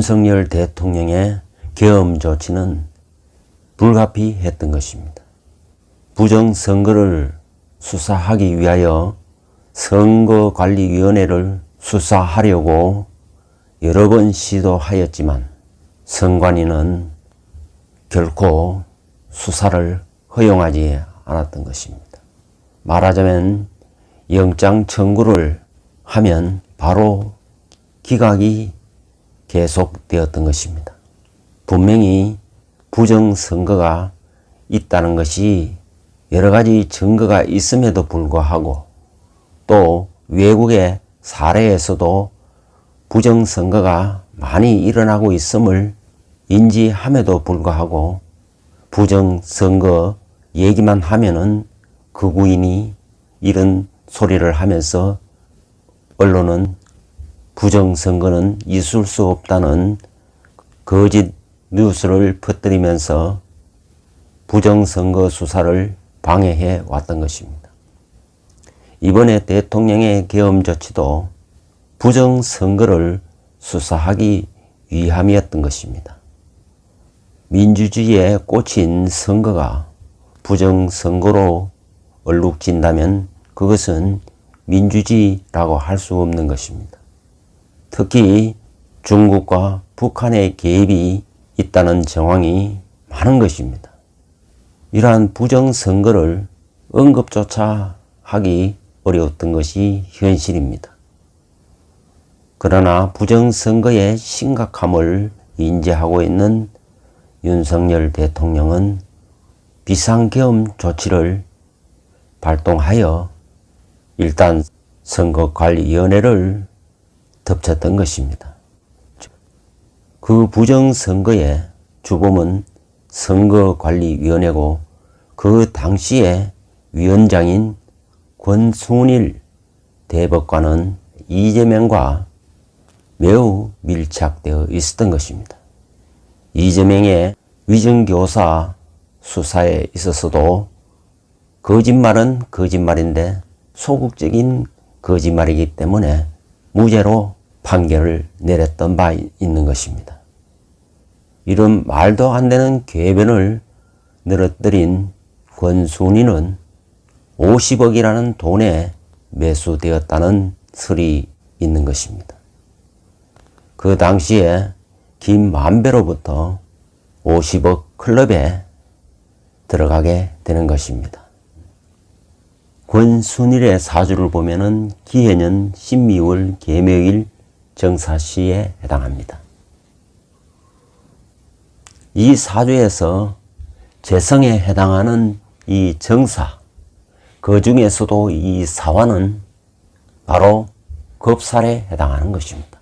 윤석열 대통령의 계엄 조치는 불가피했던 것입니다. 부정선거를 수사하기 위하여 선거관리위원회를 수사하려고 여러 번 시도하였지만 선관위는 결코 수사를 허용하지 않았던 것입니다. 말하자면 영장 청구를 하면 바로 기각이 계속되었던 것입니다. 분명히 부정선거가 있다는 것이 여러 가지 증거가 있음에도 불구하고 또 외국의 사례에서도 부정선거가 많이 일어나고 있음을 인지함에도 불구하고 부정선거 얘기만 하면은 극우인이 이런 소리를 하면서 언론은 부정선거는 있을 수 없다는 거짓 뉴스를 퍼뜨리면서 부정선거 수사를 방해해 왔던 것입니다. 이번에 대통령의 계엄 조치도 부정선거를 수사하기 위함이었던 것입니다. 민주주의에 꽂힌 선거가 부정선거로 얼룩진다면 그것은 민주주의라고 할 수 없는 것입니다. 특히 중국과 북한의 개입이 있다는 정황이 많은 것입니다. 이러한 부정선거를 언급조차 하기 어려웠던 것이 현실입니다. 그러나 부정선거의 심각함을 인지하고 있는 윤석열 대통령은 비상계엄 조치를 발동하여 일단 선거관리위원회를 덮쳤던 것입니다. 그 부정선거의 주범은 선거관리위원회고 그 당시에 위원장인 권순일 대법관은 이재명과 매우 밀착되어 있었던 것입니다. 이재명의 위증교사 수사에 있어서도 거짓말은 거짓말인데 소극적인 거짓말이기 때문에 무죄로 판결을 내렸던 바 있는 것입니다. 이런 말도 안 되는 궤변을 늘어뜨린 권순일은 50억이라는 돈에 매수되었다는 설이 있는 것입니다. 그 당시에 김만배로부터 50억 클럽에 들어가게 되는 것입니다. 권순일의 사주를 보면은 기해년 신미월 계묘일 정사시에 해당합니다. 이 사주에서 재성에 해당하는 이 정사, 그 중에서도 이 사화는 바로 겁살에 해당하는 것입니다.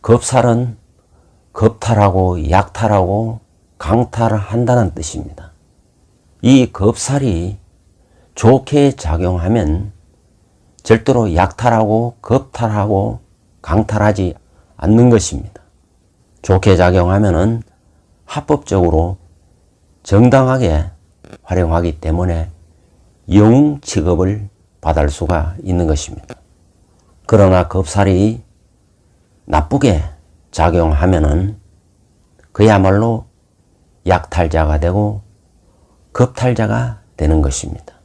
겁살은 겁탈하고 약탈하고 강탈한다는 뜻입니다. 이 겁살이 좋게 작용하면 절대로 약탈하고 겁탈하고 강탈하지 않는 것입니다. 좋게 작용하면은 합법적으로 정당하게 활용하기 때문에 영웅 취급을 받을 수가 있는 것입니다. 그러나 겁살이 나쁘게 작용하면은 그야말로 약탈자가 되고 겁탈자가 되는 것입니다.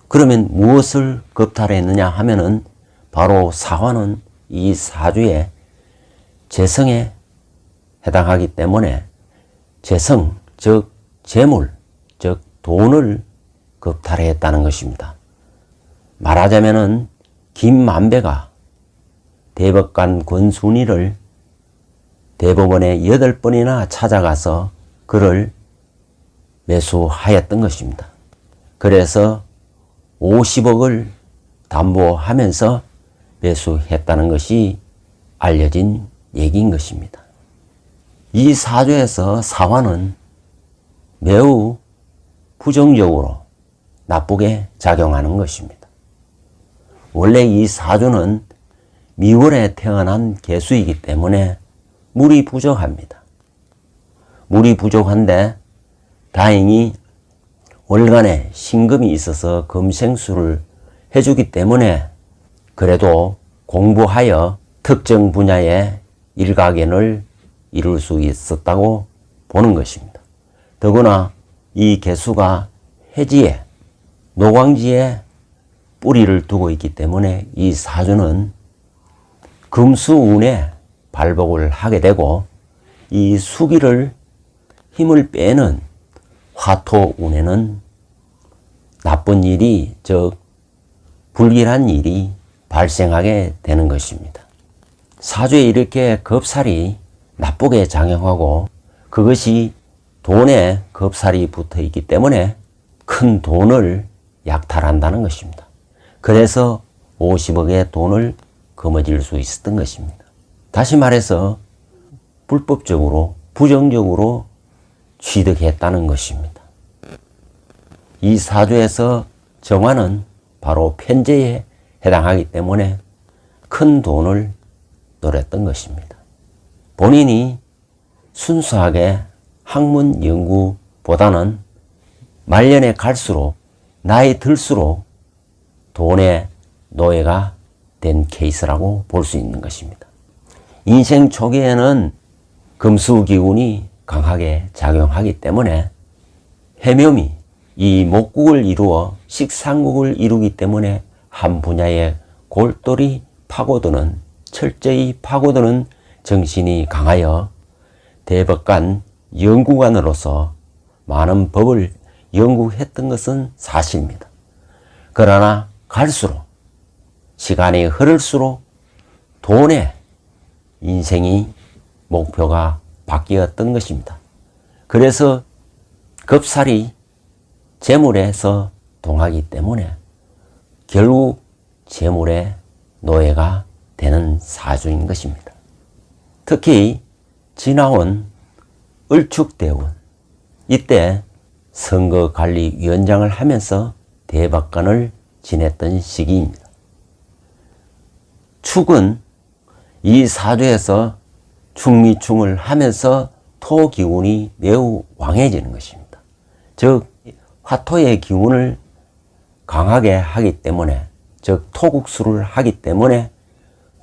그러면 무엇을 겁탈했느냐 하면은 바로 사화는 이 사주의 재성에 해당하기 때문에 재성, 즉 재물, 즉 돈을 겁탈했다는 것입니다. 말하자면은 김만배가 대법관 권순일을 대법원에 8번이나 찾아가서 그를 매수하였던 것입니다. 그래서 50억을 담보하면서 매수했다는 것이 알려진 얘기인 것입니다. 이 사주에서 사화는 매우 부정적으로 나쁘게 작용하는 것입니다. 원래 이 사주는 미월에 태어난 개수이기 때문에 물이 부족합니다. 물이 부족한데 다행히 월간에 신금이 있어서 금생수를 해주기 때문에 그래도 공부하여 특정 분야의 일가견을 이룰 수 있었다고 보는 것입니다. 더구나 이 개수가 해지에 노광지에 뿌리를 두고 있기 때문에 이 사주는 금수운에 발복을 하게 되고 이 수기를 힘을 빼는 화토운에는 나쁜 일이 즉 불길한 일이 발생하게 되는 것입니다. 사주에 이렇게 겁살이 나쁘게 작용하고 그것이 돈에 겁살이 붙어 있기 때문에 큰 돈을 약탈한다는 것입니다. 그래서 50억의 돈을 거머쥘 수 있었던 것입니다. 다시 말해서 불법적으로 부정적으로 취득했다는 것입니다. 이 사주에서 정화는 바로 편재에 해당하기 때문에 큰 돈을 노렸던 것입니다. 본인이 순수하게 학문 연구보다는 말년에 갈수록 나이 들수록 돈의 노예가 된 케이스라고 볼 수 있는 것입니다. 인생 초기에는 금수기운이 강하게 작용하기 때문에 해묘미, 이 목국을 이루어 식상국을 이루기 때문에 한 분야에 골똘히 파고드는 철저히 파고드는 정신이 강하여 대법관 연구관으로서 많은 법을 연구했던 것은 사실입니다. 그러나 갈수록 시간이 흐를수록 돈의 인생이 목표가 바뀌었던 것입니다. 그래서 겁살이 재물에서 동하기 때문에 결국 재물의 노예가 되는 사주인 것입니다. 특히 지나온 을축대운 이때 선거관리위원장을 하면서 대법관을 지냈던 시기입니다. 축은 이 사주에서 충미충을 하면서 토기운이 매우 왕해지는 것입니다. 즉 화토의 기운을 강하게 하기 때문에 즉 토국수를 하기 때문에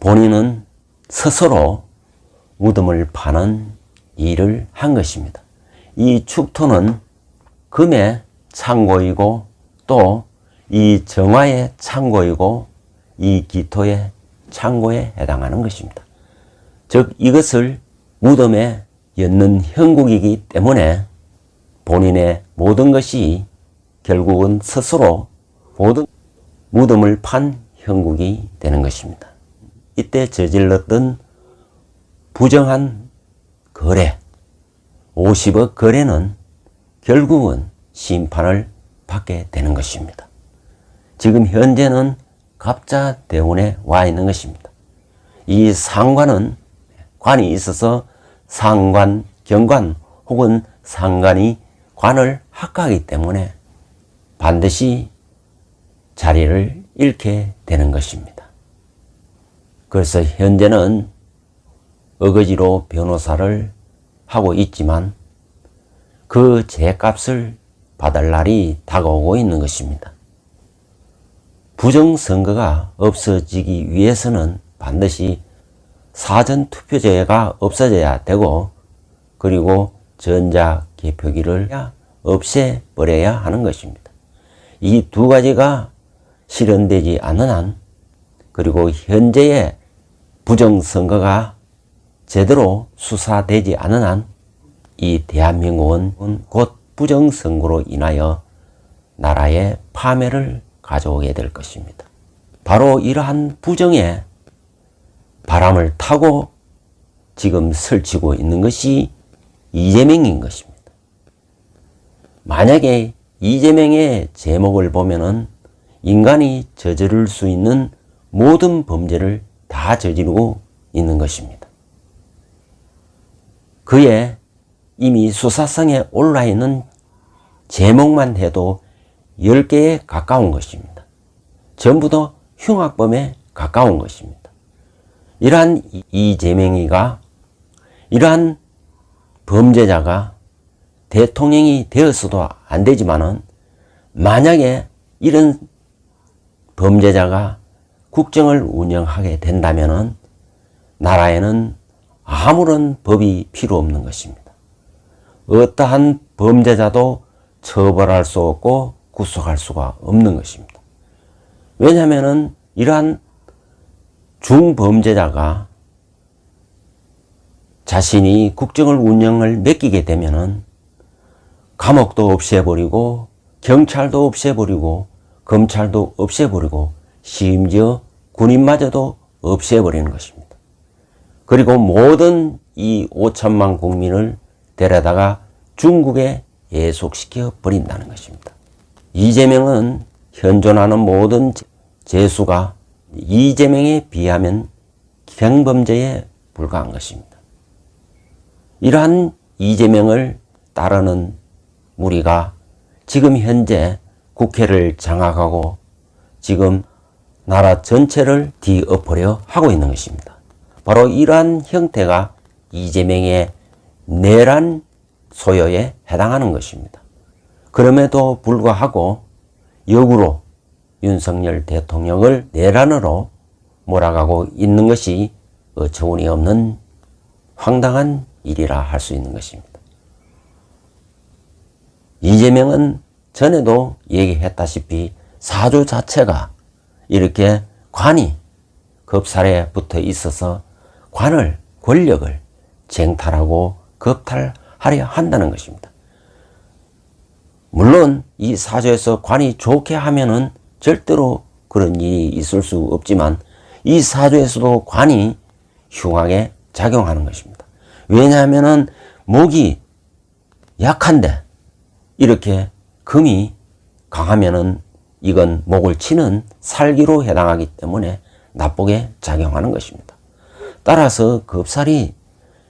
본인은 스스로 무덤을 파는 일을 한 것입니다. 이 축토는 금의 창고이고 또 이 정화의 창고이고 이 기토의 창고에 해당하는 것입니다. 즉 이것을 무덤에 엮는 형국이기 때문에 본인의 모든 것이 결국은 스스로 모든 무덤을 판 형국이 되는 것입니다. 이때 저질렀던 부정한 거래, 50억 거래는 결국은 심판을 받게 되는 것입니다. 지금 현재는 갑자대운에 와 있는 것입니다. 이 상관은 관이 있어서 상관, 경관 혹은 상관이 관을 합하기 때문에 반드시 자리를 잃게 되는 것입니다. 그래서 현재는 어거지로 변호사를 하고 있지만 그 죄값을 받을 날이 다가오고 있는 것입니다. 부정선거가 없어지기 위해서는 반드시 사전투표제가 없어져야 되고 그리고 전자개표기를 없애버려야 하는 것입니다. 이 두 가지가 실현되지 않는 한 그리고 현재의 부정선거가 제대로 수사되지 않는 한 이 대한민국은 곧 부정선거로 인하여 나라의 파멸을 가져오게 될 것입니다. 바로 이러한 부정의 바람을 타고 지금 설치고 있는 것이 이재명인 것입니다. 만약에 이재명의 제목을 보면은 인간이 저지를 수 있는 모든 범죄를 다 저지르고 있는 것입니다. 그의 이미 수사성에 올라 있는 제목만 해도 10개에 가까운 것입니다. 전부 다 흉악범에 가까운 것입니다. 이러한 이재명이가 이러한 범죄자가 대통령이 되었어도 안 되지만은 만약에 이런 범죄자가 국정을 운영하게 된다면은 나라에는 아무런 법이 필요 없는 것입니다. 어떠한 범죄자도 처벌할 수 없고 구속할 수가 없는 것입니다. 왜냐하면 이러한 중범죄자가 자신이 국정을 운영을 맡기게 되면은 감옥도 없애버리고 경찰도 없애버리고 검찰도 없애버리고 심지어 군인마저도 없애버리는 것입니다. 그리고 모든 이 5천만 국민을 데려다가 중국에 예속시켜 버린다는 것입니다. 이재명은 현존하는 모든 죄수가 이재명에 비하면 경범죄에 불과한 것입니다. 이러한 이재명을 따르는 무리가 지금 현재 국회를 장악하고 지금 나라 전체를 뒤엎으려 하고 있는 것입니다. 바로 이러한 형태가 이재명의 내란 소요에 해당하는 것입니다. 그럼에도 불구하고 역으로 윤석열 대통령을 내란으로 몰아가고 있는 것이 어처구니 없는 황당한 일이라 할 수 있는 것입니다. 이재명은 전에도 얘기했다시피 사주 자체가 이렇게 관이 겁살에 붙어 있어서 관을, 권력을 쟁탈하고 겁탈하려 한다는 것입니다. 물론 이 사주에서 관이 좋게 하면은 절대로 그런 일이 있을 수 없지만 이 사주에서도 관이 흉하게 작용하는 것입니다. 왜냐하면은 목이 약한데 이렇게 금이 강하면은 이건 목을 치는 살기로 해당하기 때문에 나쁘게 작용하는 것입니다. 따라서 겁살이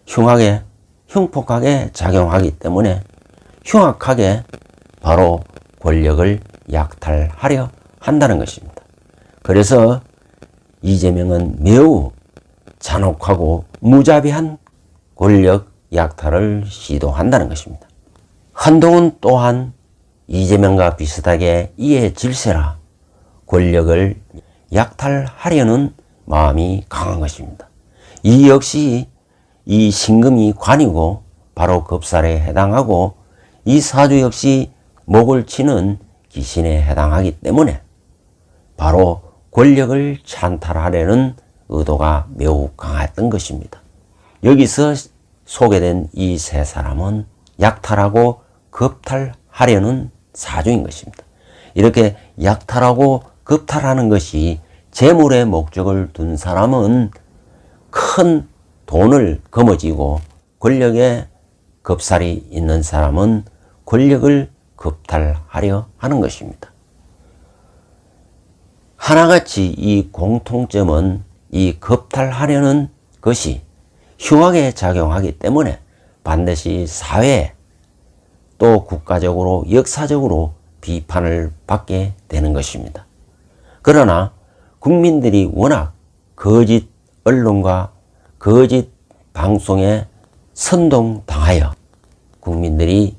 흉하게, 흉폭하게 작용하기 때문에 흉악하게 바로 권력을 약탈하려 한다는 것입니다. 그래서 이재명은 매우 잔혹하고 무자비한 권력 약탈을 시도한다는 것입니다. 한동훈 또한 이재명과 비슷하게 이에 질세라 권력을 약탈하려는 마음이 강한 것입니다. 이 역시 이 신금이 관이고 바로 겁살에 해당하고 이 사주 역시 목을 치는 귀신에 해당하기 때문에 바로 권력을 찬탈하려는 의도가 매우 강했던 것입니다. 여기서 소개된 이 세 사람은 약탈하고 겁탈하려는 사주인 것입니다. 이렇게 약탈하고 겁탈하는 것이 재물의 목적을 둔 사람은 큰 돈을 거머쥐고 권력에 겁살이 있는 사람은 권력을 겁탈하려 하는 것입니다. 하나같이 이 공통점은 이 겁탈하려는 것이 흉하게 작용하기 때문에 반드시 사회에 또 국가적으로 역사적으로 비판을 받게 되는 것입니다. 그러나 국민들이 워낙 거짓 언론과 거짓 방송에 선동당하여 국민들이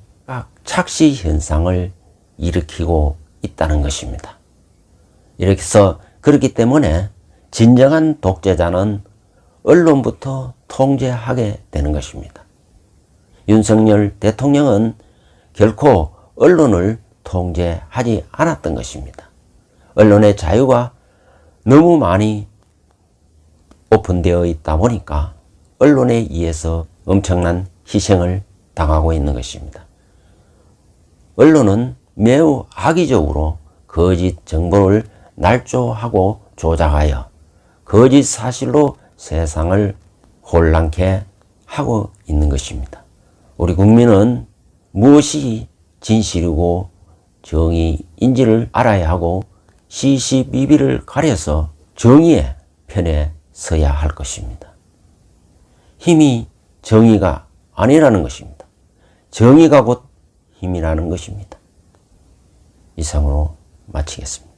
착시 현상을 일으키고 있다는 것입니다. 이렇게 해서 그렇기 때문에 진정한 독재자는 언론부터 통제하게 되는 것입니다. 윤석열 대통령은 결코 언론을 통제하지 않았던 것입니다. 언론의 자유가 너무 많이 오픈되어 있다 보니까 언론에 의해서 엄청난 희생을 당하고 있는 것입니다. 언론은 매우 악의적으로 거짓 정보를 날조하고 조작하여 거짓 사실로 세상을 혼란케 하고 있는 것입니다. 우리 국민은 무엇이 진실이고 정의인지를 알아야 하고 시시비비를 가려서 정의의 편에 서야 할 것입니다. 힘이 정의가 아니라는 것입니다. 정의가 곧 힘이라는 것입니다. 이상으로 마치겠습니다.